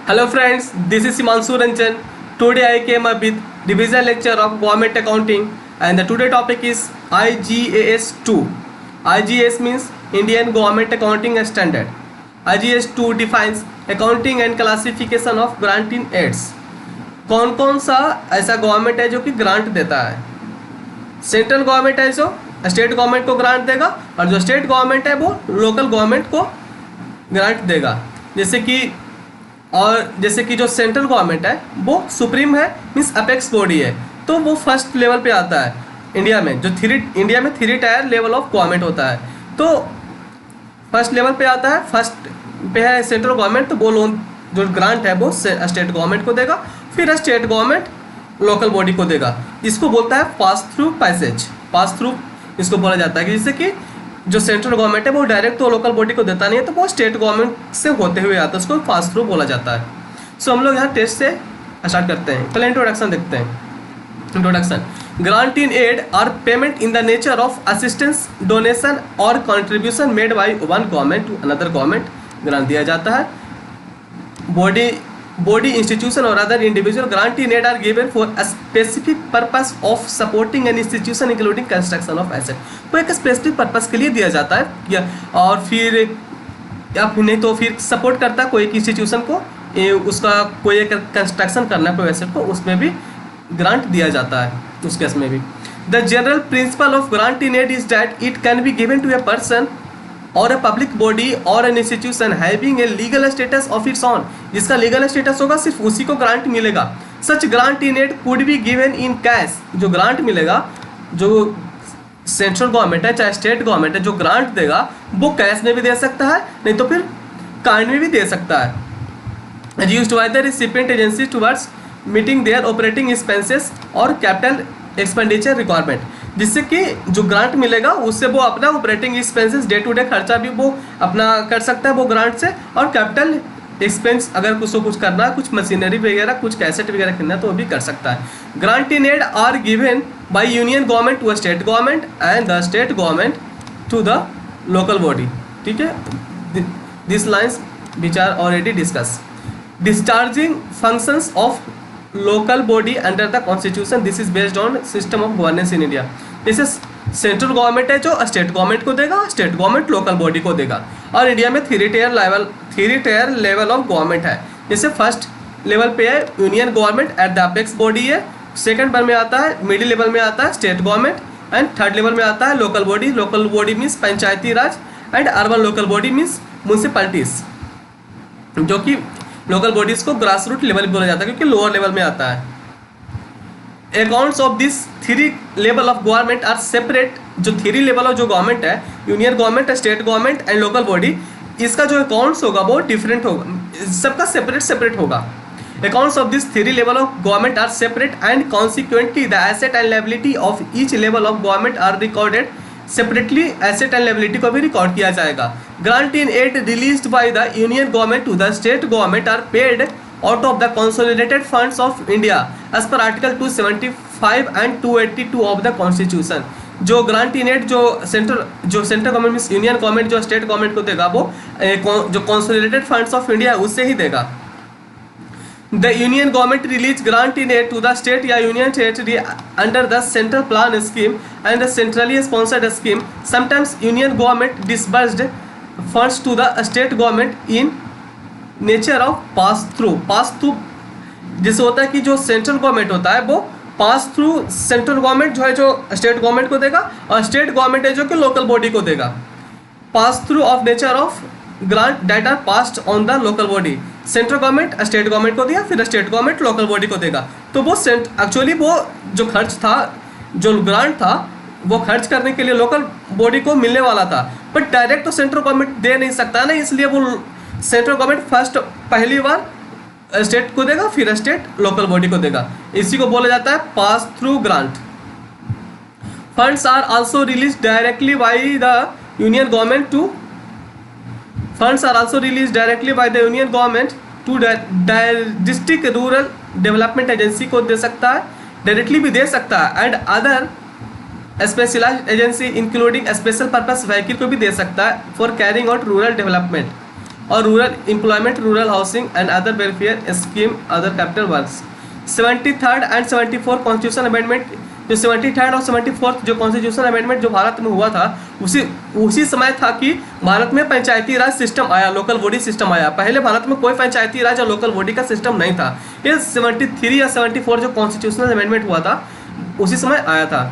Hello friends, this is Himanshu Ranjan. Today I came up with revision lecture of government accounting and the today topic is IGAS 2. IGAS means Indian Government Accounting Standard. IGAS 2 defines accounting and classification of granting aids. कौन कौन सा ऐसा government है जो कि grant देता है? Central government है जो स्टेट गवर्नमेंट को ग्रांट देगा और जो स्टेट गवर्नमेंट है वो लोकल गवर्नमेंट को ग्रांट देगा। जैसे कि जो सेंट्रल गवर्नमेंट है वो सुप्रीम है, मीन्स अपेक्स बॉडी है, तो वो फर्स्ट लेवल पे आता है इंडिया में। जो इंडिया में 3 टायर लेवल ऑफ गवर्नमेंट होता है, तो फर्स्ट लेवल पे आता है, फर्स्ट पे है सेंट्रल गवर्नमेंट, तो वो लोन जो ग्रांट है वो स्टेट गवर्नमेंट को देगा, फिर स्टेट गवर्नमेंट लोकल बॉडी को देगा। इसको बोलता है pass through passage, pass through इसको बोला जाता है कि जैसे कि जो सेंट्रल गवर्नमेंट है वो डायरेक्ट तो लोकल बॉडी को देता नहीं है, तो वो स्टेट गवर्नमेंट से होते हुए आता है, उसको पास थ्रू बोला जाता है। सो हम लोग यहाँ टेस्ट से स्टार्ट करते हैं। पहले इंट्रोडक्शन देखते हैं। Introduction: grant in aid are payment in the nature of assistance, donation और contribution made by one government to another government. Grant दिया जाता है। Body, institution or other individual grant in aid are given for a specific purpose of supporting an institution including construction of asset। वो एक specific purpose के लिए दिया जाता है या और फिर या नहीं तो फिर सपोर्ट करता है कोई एक इंस्टीट्यूशन को, उसका कोई एक कंस्ट्रक्शन करना है कोई एसेट को, उसमें भी ग्रांट दिया जाता है उस केस में भी। The general principle of grant in aid is that it can be given to a person और ए पब्लिक बॉडी और an institution having a legal status of its own. जिसका लीगल स्टेटस होगा सिर्फ उसी को grant मिलेगा। Such grant in aid could be given in cash. जो grant मिलेगा, जो सेंट्रल गवर्नमेंट है चाहे स्टेट गवर्नमेंट है, जो ग्रांट देगा वो कैश में भी दे सकता है, नहीं तो फिर काइंड में भी दे सकता है। Used by the recipient agency towards meeting their operating expenses और कैपिटल एक्सपेंडिचर रिक्वायरमेंट। जिससे कि जो ग्रांट मिलेगा उससे वो अपना operating expenses day to day खर्चा भी वो अपना कर सकता है वो ग्रांट से, और कैपिटल एक्सपेंस अगर उसको कुछ करना है, कुछ मशीनरी वगैरह कुछ कैसेट वगैरह खरीदना है तो वो भी कर सकता है। Grant in aid are given by union government to state government and the state government to the local body. ठीक है, this lines which are already discuss. Discharging functions of local body under the constitution, this is based on system of governance in India. जैसे central government है जो state government को देगा, state government local body को देगा, और India में 3 tyre level of government है। जैसे फर्स्ट लेवल पे है union government at the apex body है, सेकंड पर में आता है, मिडिल लेवल में आता है state government, and third level में आता है local body. Local body means panchayati raj, and urban local body means municipalities, जो कि लोकल बॉडीज को ग्रास रूट लेवल बोला जाता है क्योंकि लोअर लेवल में आता है। Accounts of this 3 level of government are separate. जो 3 लेवल ऑफ जो गवर्नमेंट है, union government, state government and local body, इसका जो अकाउंट्स होगा वो डिफरेंट होगा, सबका सेपरेट होगा। Accounts of this 3 level of government are separate and consequently the asset and liability of each level of government are recorded separately. Asset and liability को भी record किया जाएगा। Grant in aid released by the union government to the state government are paid out of the consolidated funds of India as per article 275 and 282 of the constitution। जो grant in add जो central government means union government जो state government को देगा वो जो consolidated funds of India उससे ही देगा। The union government release grant in aid to the state या union territory under the central plan scheme and the centrally sponsored scheme. Sometimes union government disbursed funds to the state government in nature of pass through. जैसे होता है कि जो central government होता है वो pass through central government जो है जो स्टेट गवर्नमेंट को देगा, और स्टेट गवर्नमेंट है जो कि लोकल बॉडी को देगा। Pass through of nature of grant that are passed on the local body. Central government state government को दिया, फिर स्टेट गवर्नमेंट लोकल बॉडी को देगा। तो वो एक्चुअली वो जो खर्च था, जो ग्रांट था, वो खर्च करने के लिए लोकल बॉडी को मिलने वाला था, बट डायरेक्ट तो सेंट्रल गवर्नमेंट दे नहीं सकता ना, इसलिए वो सेंट्रल गवर्नमेंट फर्स्ट पहली बार स्टेट को देगा, फिर स्टेट लोकल बॉडी को देगा। इसी को बोला जाता है pass through grant. Funds are also release directly by the union government to district rural development agency को दे सकता है, डायरेक्टली भी दे सकता है, and other specialized agency including special purpose vehicle को भी दे सकता है for carrying out rural development. और rural employment, rural housing and other welfare scheme, other capital works. 73rd and 74 constitution amendment, जो 73rd और 74th जो कॉन्स्टिट्यूशन अमेंडमेंट जो भारत में हुआ था, उसी समय था कि भारत में पंचायती राज सिस्टम आया, लोकल बॉडी सिस्टम आया। पहले भारत में कोई पंचायती राज और लोकल बॉडी का सिस्टम नहीं था। ये 73 या 74 जो कॉन्स्टिट्यूशनल अमेंडमेंट हुआ था उसी समय आया था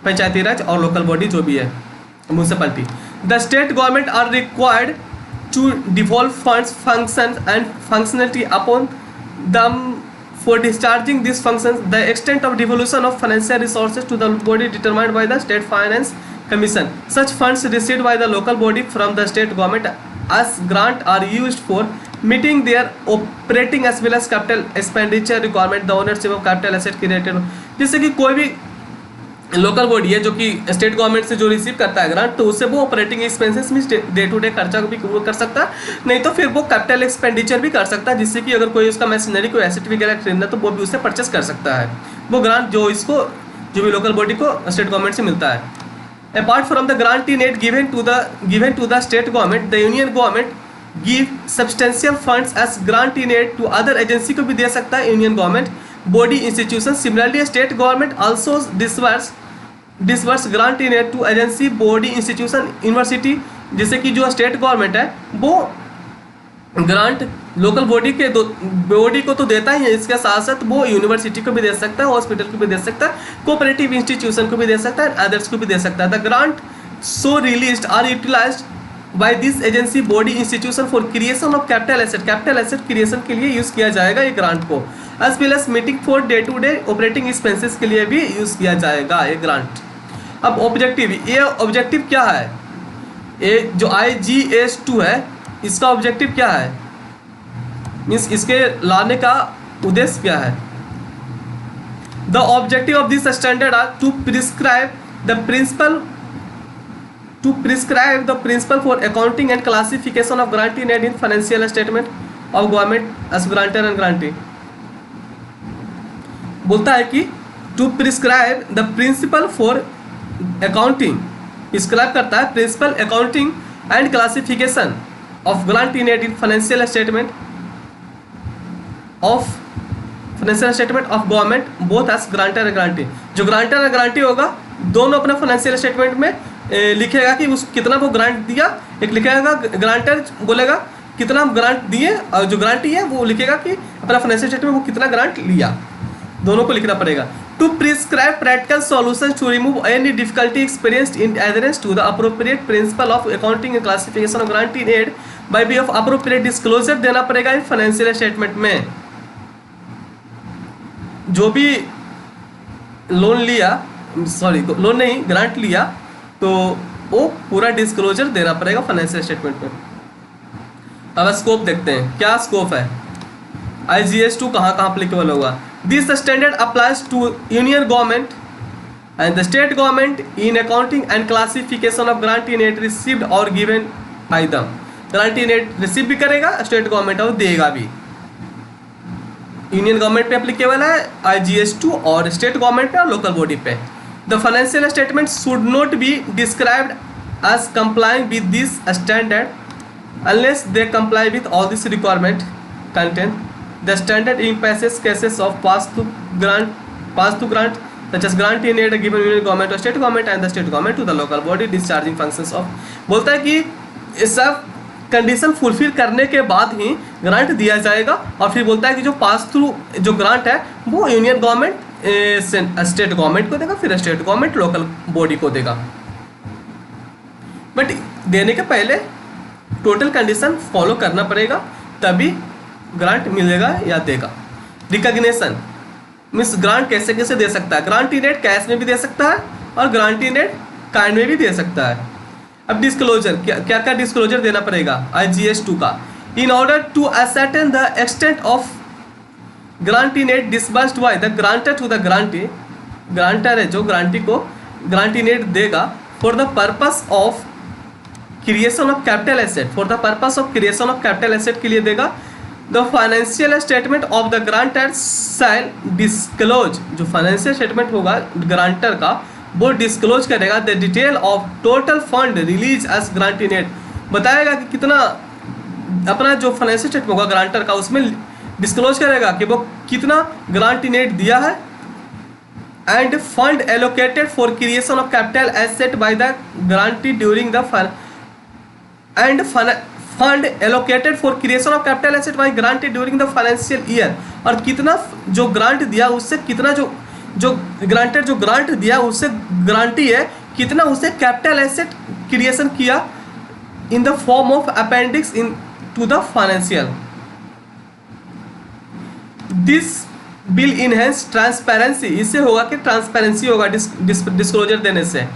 पंचायती राज और लोकल बॉडी जो भी है, municipality. The state government are required to devolve funds, function and functionality upon them for discharging these functions. The extent of devolution of financial resources to the body determined by the State Finance Commission. Such funds received by the local body from the state government as grant are used for meeting their operating as well as capital expenditure requirement. The ownership of capital asset created, जैसे कि कोई भी local body है जो कि state government से जो receive करता है ग्रांट, तो उससे वो ऑपरेटिंग एक्सपेंसेस में डे टू डे खर्चा भी वो कर सकता है, नहीं तो फिर वो कैपिटल एक्सपेंडिचर भी कर सकता है, जिससे कि अगर कोई उसका मशीनरी कोई एसेट वगैरह खरीदना तो वो भी उससे परचेस कर सकता है। वो ग्रांट जो भी लोकल बॉडी को स्टेट गवर्नमेंट से मिलता है। Apart from the grant in aid given to the state government, the union government give substantial funds as grant in aid to other agency को भी दे सकता है union government, body institution. Similarly state government also disburse grant in aid to agency, body institution, university. जैसे कि जो state government है वो ग्रांट लोकल बॉडी को तो देता ही है, इसके साथ साथ वो यूनिवर्सिटी को भी दे सकता है, हॉस्पिटल को भी दे सकता है, कोऑपरेटिव इंस्टीट्यूशन को भी दे सकता है, अदर्स को भी दे सकता है। The grant so released are utilised by this agency, body institution for creation of capital asset creation के लिए यूज़ किया जाएगा ये ग्रांट को, as well as meeting for day to day operating expenses के लिए भी यूज़ किया जाएगा ये ग्रांट। अब ऑब्जेक्टिव, ये ऑब्जेक्टिव क्या है, ये जो IGS2 है इसका ऑब्जेक्टिव क्या है, मीन्स इसके लाने का उद्देश्य क्या है। The objective of this standard are to prescribe the principle for accounting and classification of grant in aid in financial statement of government as grantor and grantee. बोलता है कि to prescribe the principle for accounting, prescribe करता है principle accounting and classification of grant in aid in financial statement of government both as grantor and grantee. जो grantor और ग्रांटी होगा दोनों अपना फाइनेंशियल स्टेटमेंट में लिखेगा कि उस कितना वो ग्रांट दिया, एक लिखेगा ग्रांटर बोलेगा कितना ग्रांट दिए, और जो ग्रांटी है वो लिखेगा कि अपना फाइनेंशियल स्टेटमेंट में वो कितना ग्रांट लिया, दोनों को लिखना पड़ेगा। To prescribe practical solutions to remove any difficulty experienced in adherence to the appropriate principle of accounting and classification of grant in aid by way of appropriate disclosure देना पड़ेगा इन फाइनेंशियल स्टेटमेंट में। जो भी लोन लिया, sorry loan नहीं grant लिया, तो वो पूरा डिस्क्लोजर देना पड़ेगा फाइनेंशियल स्टेटमेंट में। अब स्कोप देखते हैं, क्या स्कोप है, IGS2 कहाँ अप्लीकेबल होगा। This standard applies to union government and the state government in accounting and classification of grant in aid received और given by them. Grant in aid receive भी करेगा स्टेट गवर्नमेंट और देगा भी। Union government पे applicable है IGS2 और state government पे और लोकल बॉडी पे। The financial statement should not be described as complying with this standard unless they comply with all this requirement content. The standard impasses cases of pass through grant such as grant in aid given union government or state government and the state government to the local body discharging functions of। बोलता है कि ये सब condition fulfil करने के बाद ही grant दिया जाएगा, और फिर बोलता है कि जो पास थ्रू जो ग्रांट है वो यूनियन गवर्नमेंट स्टेट गवर्नमेंट को देगा, फिर स्टेट गवर्नमेंट लोकल बॉडी को देगा। बट देने के पहले टोटल कंडीशन फॉलो करना पड़ेगा, तभी ग्रांट मिलेगा या देगा। रिकॉग्निशन मीन्स ग्रांट कैसे कैसे दे सकता है, ग्रांट इन एड कैश में भी दे सकता है और ग्रांट इन एड काइंड में भी दे सकता है। अब डिस्क्लोजर क्या क्या डिस्क्लोजर देना पड़ेगा IGS2 का। In order to ascertain the extent of grant in aid disbursed by the grantor to the grantee, grantor है जो ग्रांटी को ग्रांट इन एड देगा for the purpose of creation of capital asset, for the purpose of creation of capital asset के लिए देगा। The financial statement of the grantor shall disclose, जो financial statement होगा grantor का वो disclose करेगा the detail of total fund release as grant in aid, बताएगा कि कितना अपना जो फाइनेंशियल स्टेटमेंट होगा ग्रांटर का, उसमें डिस्क्लोज करेगा कि वो कितना ग्रांट नेट दिया है, and fund allocated for creation of capital asset by the grantee during the fund allocated for creation of capital asset by granted during the financial year, और कितना जो ग्रांट दिया उससे कितना जो ग्रांटेड जो ग्रांट दिया उससे ग्रांटी है कितना उसे कैपिटल एसेट क्रिएशन किया in the form of appendix in to the financial. This will enhance transparency, इससे होगा कि ट्रांसपेरेंसी होगा डिस्क्लोजर देने से,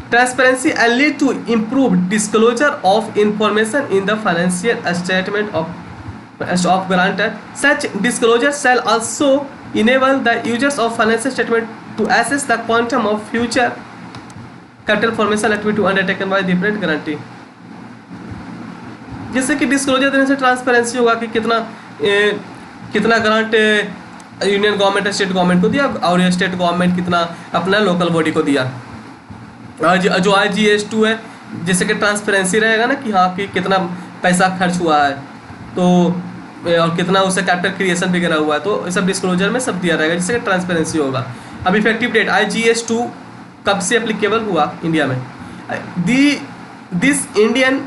transparency and lead to improve disclosure of information in the financial statement of grantor. Such disclosure shall also enable the users of financial statement to assess the quantum of future capital formation activity to undertaken by different guarantee। जिससे कि disclosure देने से transparency होगा कि कितना grant union government state government को दिया और स्टेट गवर्नमेंट कितना अपना लोकल बॉडी को दिया। जो IGS2 है जैसे कि ट्रांसपेरेंसी रहेगा ना कि हाँ कि कितना पैसा खर्च हुआ है तो और कितना उसे कैपिटल क्रिएशन वगैरह हुआ है, तो सब डिस्क्लोजर में सब दिया रहेगा जिससे कि ट्रांसपेरेंसी होगा। अब इफेक्टिव डेट IGS2 कब से एप्लीकेबल हुआ इंडिया में? This Indian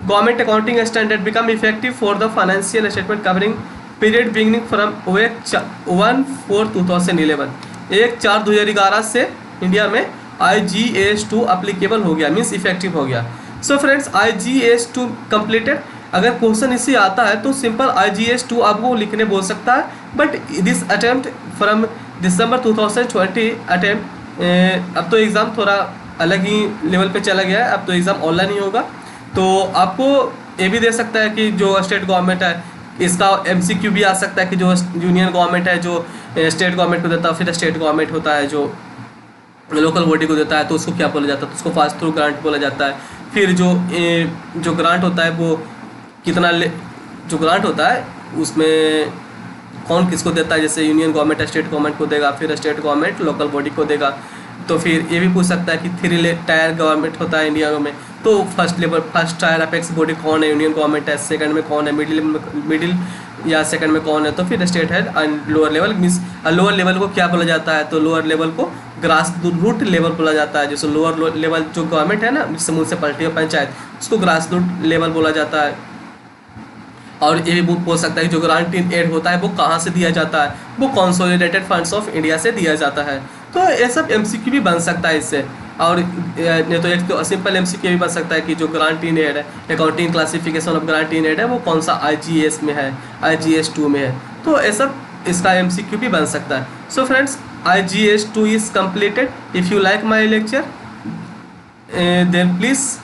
government accounting standard become effective for the financial statement covering period beginning from 1/4/2011। 1/4/2011 से इंडिया में IGS2 एप्लीकेबल हो गया, मीन्स इफेक्टिव हो गया। सो फ्रेंड्स IGS2 कंप्लीटेड। अगर क्वेश्चन इससे आता है तो सिंपल IGS2 आपको लिखने बोल सकता है, but this attempt from December 2020 attempt. अब तो एग्ज़ाम थोड़ा अलग ही लेवल पे चला गया है, अब तो एग्ज़ाम ऑनलाइन ही होगा। तो आपको ये भी दे सकता है कि जो स्टेट गवर्नमेंट है इसका MCQ भी आ सकता है कि जो यूनियन गवर्नमेंट है जो स्टेट गवर्नमेंट को देता है, फिर स्टेट गवर्नमेंट होता है जो लोकल बॉडी को देता है तो उसको क्या बोला जाता है, तो उसको पास थ्रू ग्रांट बोला जाता है। फिर जो ग्रांट होता है वो कितना जो ग्रांट होता है उसमें कौन किसको देता है, जैसे यूनियन गवर्नमेंट स्टेट गवर्नमेंट को देगा, फिर स्टेट गवर्नमेंट लोकल बॉडी को देगा। तो फिर ये भी पूछ सकता है कि 3 टायर गवर्नमेंट होता है इंडिया में, तो फर्स्ट टायर अपेक्स बॉडी कौन है, यूनियन गवर्नमेंट है, सेकंड में कौन है, मिडिल या सेकंड में कौन है, तो फिर स्टेट है। And lower level means lower level को क्या बोला जाता है, तो लोअर लेवल को ग्रास रूट लेवल बोला जाता है। जैसे लोअर लेवल जो गवर्नमेंट है ना, जैसे म्यूनसिपैलिटी और पंचायत, उसको ग्रास रूट लेवल बोला जाता है। और ये भी पूछ सकता है कि जो ग्रांट इन एड होता है वो कहाँ से दिया जाता है, वो कंसोलिडेटेड फंड्स ऑफ इंडिया से दिया जाता है। तो ये सब MCQ भी बन सकता है इससे। और नहीं तो एक तो सिंपल MCQ भी बन सकता है कि जो ग्रांट इन एड है, accounting classification of grant in aid है, वो कौन सा IGS में है, IGS2 में है, तो ये सब इसका MCQ भी बन सकता है। So friends IGS2 is completed. If you like my lecture then please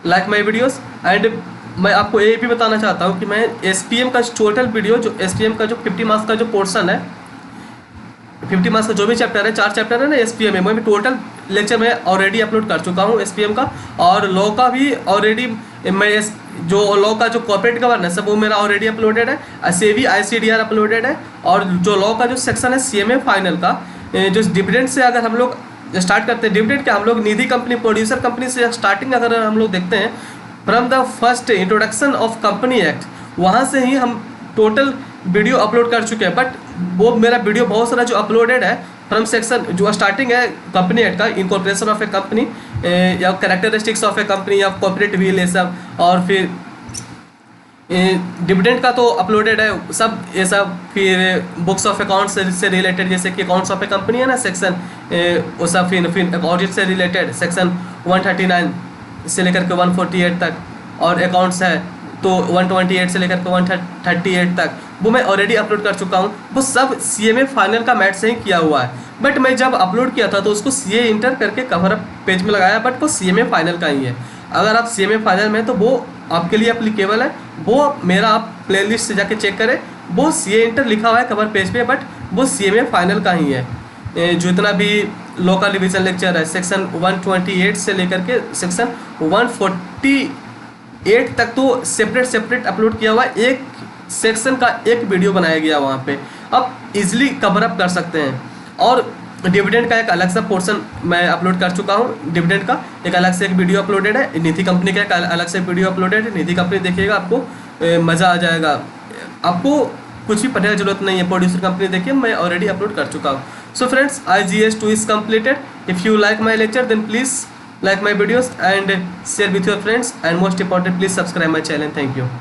like my videos. And मैं आपको ये भी बताना चाहता हूँ कि मैं SPM का टोटल वीडियो, जो SPM का जो 50 मार्क्स का जो पोर्शन है, 50 मार्क्स का जो भी चैप्टर है, 4 चैप्टर है ना SPM में, मैं टोटल लेक्चर में ऑलरेडी अपलोड कर चुका हूँ SPM का। और लॉ का भी ऑलरेडी मैं जो लॉ का जो कॉर्पोरेट गवर्नेंस है वो मेरा ऑलरेडी अपलोडेड है, SEBI ICDR अपलोडेड है। और जो लॉ का जो सेक्शन है CMA फाइनल का, जो डिविडेंड से अगर हम लोग स्टार्ट करते हैं, डिविडेंड क्या हम लोग निधि कंपनी प्रोड्यूसर कंपनी से स्टार्टिंग अगर हम लोग देखते हैं from the first introduction of company act, वहाँ से ही हम टोटल वीडियो अपलोड कर चुके हैं। बट वो मेरा वीडियो बहुत सारा जो अपलोडेड है फ्रॉम सेक्शन जो स्टार्टिंग है कंपनी एक्ट का, इनकॉर्पोरेशन ऑफ ए कंपनी या कैरेक्टरिस्टिक्स ऑफ ए कंपनी या कॉर्पोरेट व्हील, ये सब, और फिर डिविडेंड का तो अपलोडेड है सब ये सब। फिर बुक्स ऑफ अकाउंट्स से रिलेटेड, जैसे कि अकाउंट्स ऑफ ए कंपनी है ना सेक्शन, वो सब। फिर ऑडिट से रिलेटेड सेक्शन 139 से लेकर के 148 तक, और अकाउंट्स है तो 128 से लेकर के 138 तक, वो मैं ऑलरेडी अपलोड कर चुका हूँ। वो सब CMA फाइनल का मैथ से ही किया हुआ है। बट मैं जब अपलोड किया था तो उसको CA इंटर करके कवर अप पेज में लगाया, बट वो CMA फाइनल का ही है। अगर आप CMA फाइनल में तो वो आपके लिए एप्लीकेबल है, वो मेरा आप प्लेलिस्ट से जाके चेक करें, वो CA इंटर लिखा हुआ है कवर पेज पे, बट वो CMA फाइनल का ही है। जितना भी लोकल डिवीजन लेक्चर है सेक्शन 128 से लेकर के सेक्शन 148 तक तो सेपरेट अपलोड किया हुआ है। एक सेक्शन का एक वीडियो बनाया गया वहाँ पे, आप इजीली कवर अप कर सकते हैं। और डिविडेंड का एक अलग सा पोर्शन मैं अपलोड कर चुका हूँ, डिविडेंड का एक अलग से एक वीडियो अपलोडेड है, निधि कंपनी का एक अलग से वीडियो अपलोडेड है। निधि कंपनी देखिएगा आपको मज़ा आ जाएगा। आपको कुछ भी पढ़ने की जरूरत नहीं है, प्रोड्यूसर कंपनी देखिए मैं ऑलरेडी अपलोड कर चुका हूँ। So friends, IGS 2 is completed। If you like my lecture then please like my videos and share with your friends, and most important, please subscribe my channel. Thank you.